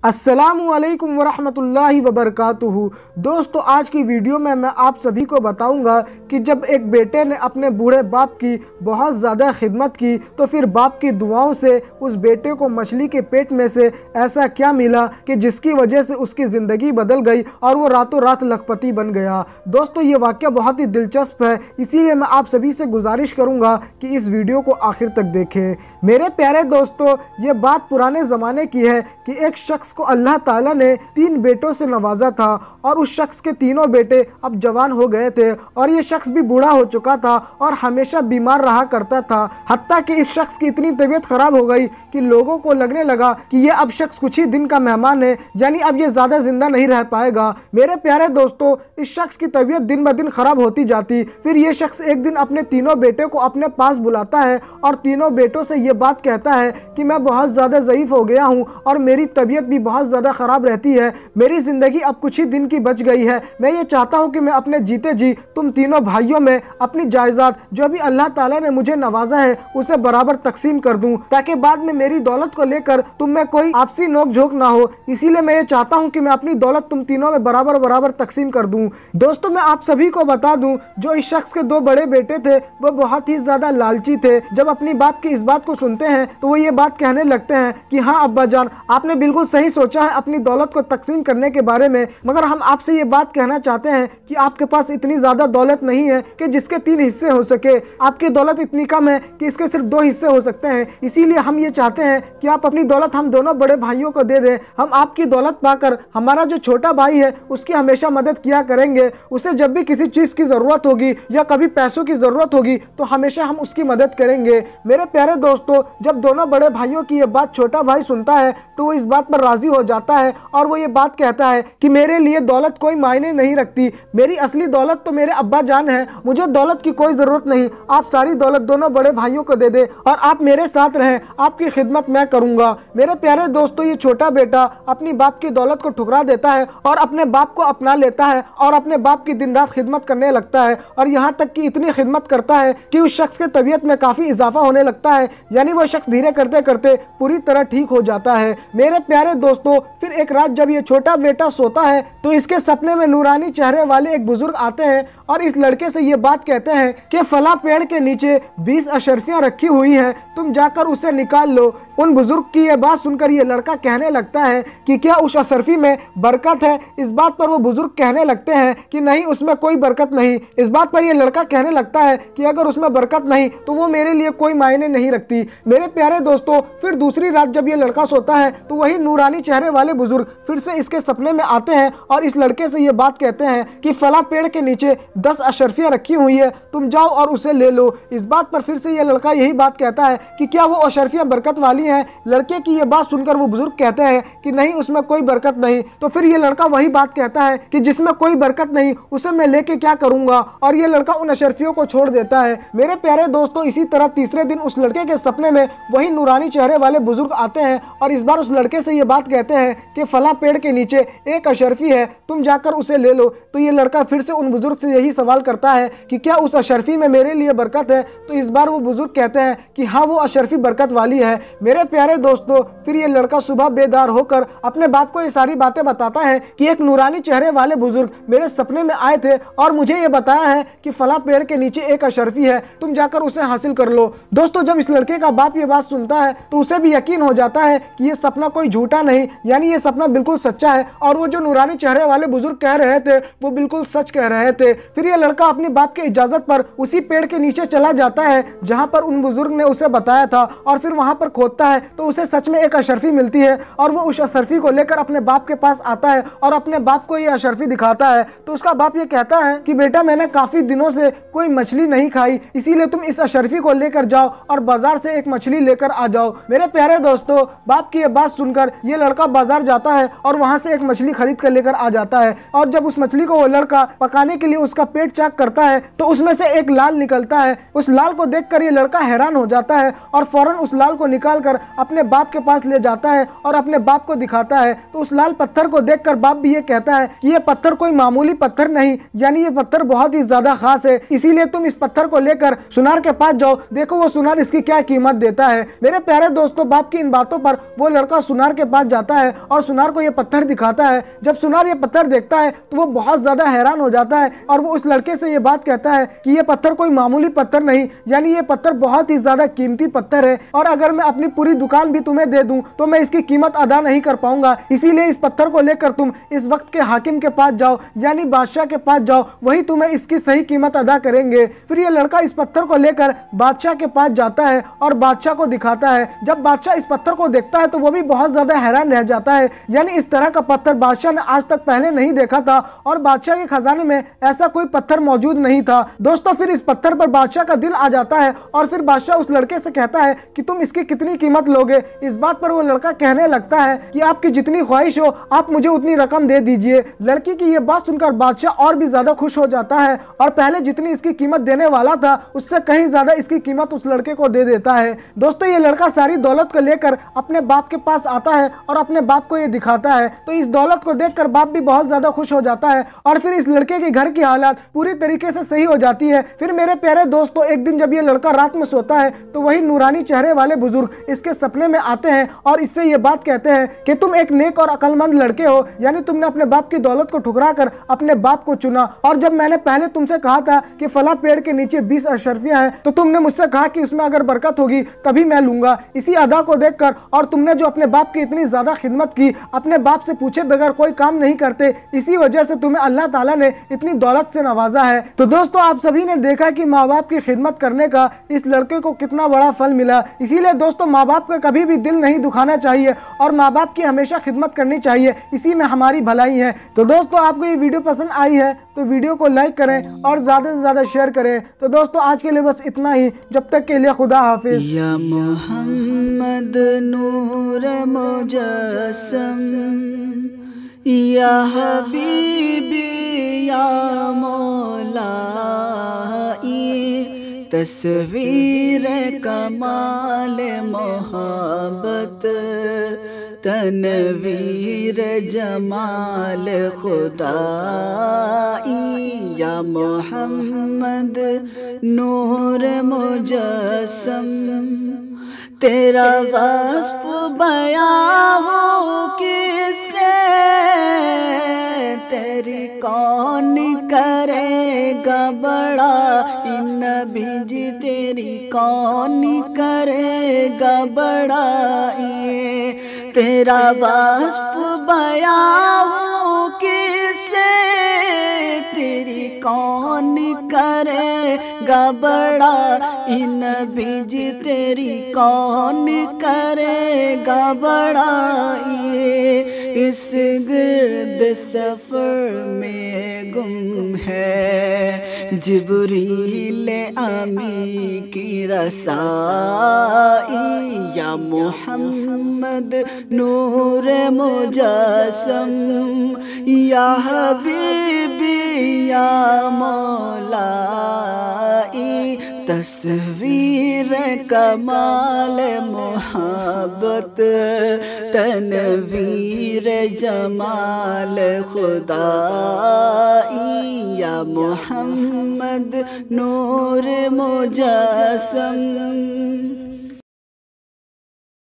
अस्सलामुअलैकुम वरहमतुल्लाहि वबरकातुहू। दोस्तों, आज की वीडियो में मैं आप सभी को बताऊंगा कि जब एक बेटे ने अपने बूढ़े बाप की बहुत ज़्यादा खिदमत की तो फिर बाप की दुआओं से उस बेटे को मछली के पेट में से ऐसा क्या मिला कि जिसकी वजह से उसकी ज़िंदगी बदल गई और वो रातों रात लखपति बन गया। दोस्तों, ये वाक़या बहुत ही दिलचस्प है, इसीलिए मैं आप सभी से गुजारिश करूँगा कि इस वीडियो को आखिर तक देखें। मेरे प्यारे दोस्तों, ये बात पुराने ज़माने की है कि एक शख्स को अल्लाह ताला ने 3 बेटों से नवाजा था और उस शख्स के तीनों बेटे अब जवान हो गए थे और ये शख्स भी बूढ़ा हो चुका था और हमेशा बीमार रहा करता था। हत्ता कि इस शख्स की इतनी तबीयत खराब हो गई कि लोगों को लगने लगा कि ये अब शख्स कुछ ही दिन का मेहमान है, यानी अब ये ज्यादा जिंदा नहीं रह पाएगा। मेरे प्यारे दोस्तों, इस शख्स की तबीयत दिन ब दिन खराब होती जाती। फिर ये शख्स एक दिन अपने तीनों बेटे को अपने पास बुलाता है और तीनों बेटों से ये बात कहता है कि मैं बहुत ज्यादा ज़ईफ हो गया हूँ और मेरी तबीयत भी बहुत ज़्यादा ख़राब रहती है। मेरी ज़िंदगी अब कुछ ही दिन की बच गई है। मैं ये चाहता हूँ कि मैं अपने जीते जी तुम तीनों भाइयों में अपनी जायदाद जो भी अल्लाह ताला ने मुझे नवाजा है उसे बराबर तकसीम कर दूँ, ताकि बाद में मेरी दौलत को लेकर तुम में कोई आपसी नोक झोंक ना हो। इसीलिए मैं ये चाहता हूँ कि मैं अपनी दौलत तुम तीनों में बराबर बराबर तकसीम कर दूँ। दोस्तों, मैं आप सभी को बता दूँ, जो इस शख्स के 2 बड़े बेटे थे वो बहुत ही ज़्यादा लालची थे। जब अपनी बाप की इस बात को सुनते हैं तो वो ये बात कहने लगते हैं कि हाँ अब्बा जान, आपने बिल्कुल सही सोचा है अपनी दौलत को तकसीम करने के बारे में, मगर हम आपसे ये बात कहना चाहते हैं कि आपके पास इतनी ज़्यादा दौलत नहीं है कि जिसके 3 हिस्से हो सके। आपकी दौलत इतनी कम है कि इसके सिर्फ 2 हिस्से हो सकते हैं। इसीलिए हम ये चाहते हैं कि आप अपनी दौलत हम दोनों बड़े भाइयों को दे दें। हम आपकी दौलत पाकर हमारा जो छोटा भाई है उसकी हमेशा मदद किया करेंगे। उसे जब भी किसी चीज़ की ज़रूरत होगी या कभी पैसों की ज़रूरत होगी तो हमेशा हम उसकी मदद करेंगे। मेरे प्यारे दोस्तों, जब दोनों बड़े भाइयों की ये बात छोटा भाई सुनता है तो वो इस बात पर राज़ी हो जाता है और वो ये बात कहता है कि मेरे लिए दौलत कोई मायने नहीं रखती, मेरी असली दौलत तो मेरे अब्बा जान है, मुझे दौलत की कोई ज़रूरत नहीं। आप सारी दौलत दोनों बड़े भाइयों को दे दे और आप मेरे साथ रहें, आपकी खिदमत मैं करूँगा। मेरे प्यारे दोस्तों, ये छोटा बेटा अपनी बाप की दौलत को ठुकरा देता है और अपने बाप को अपना लेता है और अपने बाप की दिन रात खिदमत करने लगता है और यहाँ तक कि इतनी खिदमत करता है कि उस शख्स के तबीयत में काफ़ी इजाफा होने लगता है, यानी वो शख्स धीरे करते करते पूरी तरह ठीक हो जाता है। मेरे प्यारे दोस्तों, फिर एक रात जब ये छोटा बेटा सोता है तो इसके सपने में नूरानी चेहरे वाले एक बुजुर्ग आते हैं और इस लड़के से ये बात कहते हैं कि फला पेड़ के नीचे 20 अशर्फियां रखी हुई हैं, तुम जाकर उसे निकाल लो। उन बुजुर्ग की ये बात सुनकर ये लड़का कहने लगता है कि क्या उस अशर्फी में बरकत है। इस बात पर वो बुजुर्ग कहने लगते हैं कि नहीं, उसमें कोई बरकत नहीं। इस बात पर ये लड़का कहने लगता है कि अगर उसमें बरकत नहीं तो वो मेरे लिए कोई मायने नहीं रखती। मेरे प्यारे दोस्तों, फिर दूसरी रात जब ये लड़का सोता है तो वही नूरानी चेहरे वाले बुजुर्ग फिर से इसके सपने में आते हैं और इस लड़के से ये बात कहते हैं कि फला पेड़ के नीचे 10 अशर्फियां रखी हुई है, तुम जाओ और उसे ले लो। इस बात पर फिर से ये लड़का यही बात कहता है कि क्या वो अशर्फियां बरकत वाली हैं। लड़के की ये बात सुनकर वो बुजुर्ग कहते हैं कि नहीं, उसमें कोई बरकत नहीं। तो फिर ये लड़का वही बात कहता है कि जिसमें कोई बरकत नहीं उसे मैं लेके क्या करूंगा, और ये लड़का उन अशर्फियों को छोड़ देता है। मेरे प्यारे दोस्तों, इसी तरह तीसरे दिन उस लड़के के सपने में वही नूरानी चेहरे वाले बुजुर्ग आते हैं और इस बार उस लड़के से ये बात कहते हैं कि फला पेड़ के नीचे एक अशर्फी है, तुम जाकर उसे ले लो। तो ये लड़का फिर से उन बुजुर्ग से यही सवाल करता है कि क्या उस अशर्फी में मेरे लिए बरकत है। तो इस बार वो बुजुर्ग कहते हैं कि हाँ, वो अशर्फी बरकत वाली है। मेरे प्यारे दोस्तों, फिर ये लड़का सुबह बेदार होकर अपने बाप को ये सारी बातें बताता है कि एक नूरानी चेहरे वाले बुजुर्ग मेरे सपने में आए थे और मुझे ये बताया है कि फला पेड़ के नीचे एक अशर्फी है, तुम जाकर उसे हासिल कर लो। दोस्तों, जब इस लड़के का बाप ये बात सुनता है तो उसे भी यकीन हो जाता है कि ये सपना कोई झूठा नहीं, यानी ये सपना बिल्कुल सच्चा है और वो जो नूरानी चेहरे वाले बुजुर्ग कह रहे थे वो बिल्कुल सच कह रहे थे। फिर ये लड़का अपने बाप के इजाजत पर उसी पेड़ के नीचे चला जाता है जहां पर उन बुजुर्ग ने उसे बताया था और फिर वहां पर खोदता है तो उसे सच में एक अशर्फी मिलती है और वो उस अशर्फी को लेकर अपने बाप के पास आता है और अपने बाप को ये अशर्फी दिखाता है। तो उसका बाप ये कहता है कि बेटा, मैंने काफी दिनों से कोई मछली नहीं खाई, इसीलिए तुम इस अशर्फी को लेकर जाओ और बाजार से एक मछली लेकर आ जाओ। मेरे प्यारे दोस्तों, बाप की ये बात सुनकर ये लड़का बाजार जाता है और वहां से एक मछली खरीद कर लेकर आ जाता है और जब उस मछली को वो लड़का पकाने के लिए उसका पेट चेक करता है तो उसमें से एक लाल निकलता है। उस लाल को देखकर ये लड़का हैरान हो जाता है और फौरन उस लाल को निकालकर अपने बाप के पास ले जाता है और अपने बाप को दिखाता है। तो उस लाल पत्थर को देखकर बाप भी ये कहता है कि ये पत्थर कोई मामूली पत्थर नहीं, यानी ये पत्थर बहुत ही ज्यादा खास है, इसीलिए तुम इस पत्थर को लेकर सुनार के पास जाओ, देखो वो सुनार इसकी क्या कीमत देता है। मेरे प्यारे दोस्तों, बाप की इन बातों पर वो लड़का सुनार के पास जाता है और सुनार को ये पत्थर दिखाता है। जब सुनार ये पत्थर देखता है तो वो बहुत ज्यादा हैरान हो जाता है और वो उस लड़के से ये बात कहता है कि ये पत्थर कोई मामूली पत्थर नहीं, यानी ये पत्थर बहुत ही ज्यादा कीमती पत्थर है और अगर मैं अपनी पूरी दुकान भी तुम्हें दे दूं तो मैं इसकी कीमत अदा नहीं कर पाऊंगा, इसीलिए इस पत्थर को लेकर तुम इस वक्त के हाकिम के पास जाओ, यानी बादशाह के पास जाओ, वही तुम्हें इसकी सही कीमत अदा करेंगे। फिर ये लड़का इस पत्थर को लेकर बादशाह के पास जाता है और बादशाह को दिखाता है। जब बादशाह इस पत्थर को देखता है तो वो भी बहुत ज्यादा हैरान रह जाता है, यानी इस तरह का पत्थर बादशाह ने आज तक पहले नहीं देखा था और बादशाह के खजाने में ऐसा कोई पत्थर मौजूद नहीं था। दोस्तों, फिर इस पत्थर पर बादशाह का दिल आ जाता है और फिर बादशाह उस लड़के से कहता है कि तुम इसकी कितनी कीमत लोगे। इस बात पर वो लड़का कहने लगता है कि आपकी जितनी ख्वाहिश हो आप मुझे उतनी रकम दे दीजिए। लड़की की ये बात सुनकर बादशाह और भी ज्यादा खुश हो जाता है और पहले जितनी इसकी कीमत देने वाला था उससे कहीं ज्यादा इसकी कीमत उस लड़के को दे देता है। दोस्तों, ये लड़का सारी दौलत को लेकर अपने बाप के पास आता है और अपने बाप को ये दिखाता है। तो इस दौलत को देखकर बाप भी बहुत ज्यादा खुश हो जाता है और फिर इस लड़के के घर की हालत पूरी तरीके से सही हो जाती है। फिर मेरे प्यारे दोस्तों, एक दिन जब ये लड़का रात में सोता है तो वही नूरानी चेहरे वाले बुजुर्ग इसके सपने में आते हैं और इससे ये बात कहते हैं कि तुम एक नेक और अक्लमंद लड़के हो, यानी तुमने अपने बाप की दौलत को ठुकरा कर अपने बाप को चुना और जब मैंने पहले तुमसे कहा था कि फला पेड़ के नीचे 20 अशरफियां हैं तो तुमने मुझसे कहा कि उसमें अगर बरकत होगी तभी मैं लूंगा। इसी अदा को देखकर और तुमने जो अपने बाप की इतनी ज्यादा खिदमत की, अपने बाप से पूछे बगैर कोई काम नहीं करते, इसी वजह से तुम्हें अल्लाह ताला ने इतनी दौलत से नवाजा है। तो दोस्तों, आप सभी ने देखा कि माँ बाप की खिदमत करने का इस लड़के को कितना बड़ा फल मिला। इसीलिए दोस्तों, माँ बाप का कभी भी दिल नहीं दुखाना चाहिए और माँ बाप की हमेशा खिदमत करनी चाहिए, इसी में हमारी भलाई है। तो दोस्तों, आपको ये वीडियो पसंद आई है तो वीडियो को लाइक करें और ज्यादा से ज्यादा शेयर करें। तो दोस्तों, आज के लिए बस इतना ही, जब तक के लिए खुदा हाफिज। या मोहम्मद नूर मुजस्सम, या हबीबी या मौला, तस्वीर कमाल मोहब्बत, तनवीर जमाल खुदाई, या मोहम्मद नूर मुजस्सम, तेरा वस्फ बयां हो किससे, तेरी कौन करेगा बड़ा, नबी जी तेरी कौन करेगा बड़ा, तेरा वस्फ बयां हो किससे, तेरी कौन करेगा बड़ा, नबी जी तेरी कौन करेगा बड़ा। इस गिर्द सफर में गुम है जिब्रील आमी की रसाई, या मोहम्मद नूर मुजस्सम, या हबीबी या मौला, तस्वीर कमाल मोहब्बत, तनवीर जमाल खुदाई, या मोहम्मद नूर मुजस्सम।